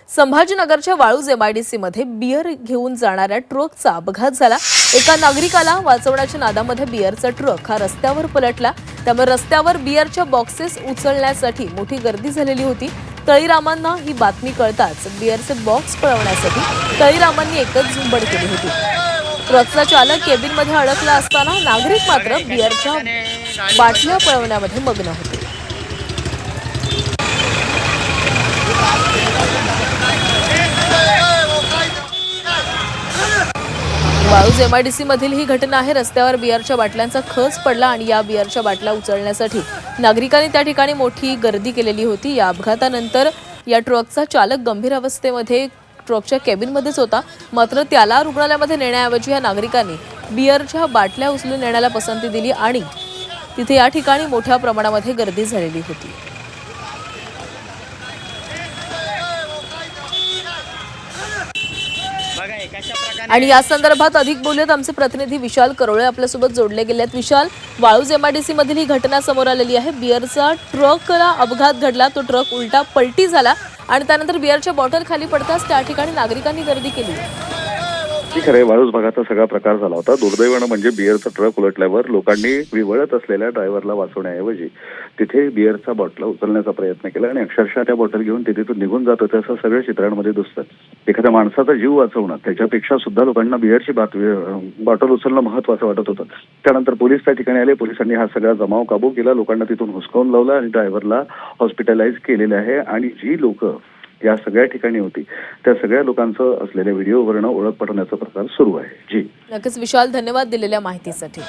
संभाजीनगरच्या Waluj MIDC मध्ये beer घेऊन जाणाऱ्या ट्रकचा अपघात झाला। एका नागरिकाला वाचवण्याच्या नादामध्ये बियरचा ट्रक हा रस्त्यावर पलटला। त्यामुळे रस्त्यावर बियरच्या बॉक्सेस उचलण्यासाठी मोठी गर्दी झालेली होती। तळीरामांना ही बातमी कळताच बियरचे बॉक्स पळवण्यासाठी तळीरामांनी एकच झुंबड केली होती। ट्रकचा चालक केबिनमध्ये अडकला असताना नागरिक मात्र बियरच्या बाटल्या पळवण्यामध्ये मग्न होते। वाळूज MIDC मधील ही घटना आहे। रस्त्यावर बियरच्या बाटल्यांचा खच पडला आणि या बियरच्या बाटल्या उचलण्यासाठी नागरिकांनी त्या ठिकाणी मोठी गर्दी केलेली होती। या अपघातानंतर या ट्रकचा चालक गंभीर अवस्थेमध्ये ट्रकच्या केबिनमध्येच होता। मात्र त्याला रुग्णालयामध्ये नेण्याऐवजी या नागरिकांनी बियरच्या बाटल्या उचलून नेण्याला पसंती दिली आणि तिथे या ठिकाणी मोठ्या प्रमाणामध्ये गर्दी झालेली होती। आणि या संदर्भात अधिक बोलूयात आमचे प्रतिनिधी विशाल करोळे आपल्यासोबत जोडले गेले आहेत। विशाल, वाळूज MIDC मधील ही घटना समोर आलेली आहे। बियरचा ट्रकला अपघात घडला, तो ट्रक उलटा पलटी झाला आणि त्यानंतर बियरच्या बॉटल खाली पडताच त्या ठिकाणी नागरिकांनी गर्दी केली। खरे वाळूज भागाचा सगळा प्रकार झाला होता। दुर्दैवानं म्हणजे बियरचा ट्रक उलटल्यावर लोकांनी विवळत असलेल्या ड्रायव्हरला वाचवण्याऐवजी तिथे बियरचा बॉटला उचलण्याचा प्रयत्न केला आणि अक्षरशः त्या बॉटल घेऊन ते तिथून निघून जात होते असं सगळ्या चित्रांमध्ये दिसतं। एखाद्या माणसाचा जीव वाचवणं त्याच्यापेक्षा सुद्धा लोकांना बियरची बॉटल उचलणं महत्वाचं वाटत होतं। त्यानंतर पोलीस त्या ठिकाणी आले। पोलिसांनी हा सगळा जमाव काबू केला, लोकांना तिथून हुसकावून लावलं आणि ड्रायव्हरला हॉस्पिटलाइज केलेले आहे। आणि जी लोक या सगळ्या ठिकाणी होती त्या सगळ्या लोकांचं असलेल्या व्हिडिओवरनं ओळख पटवण्याचा प्रकार सुरू आहे। जी नक्कीच विशाल, धन्यवाद दिलेल्या माहितीसाठी।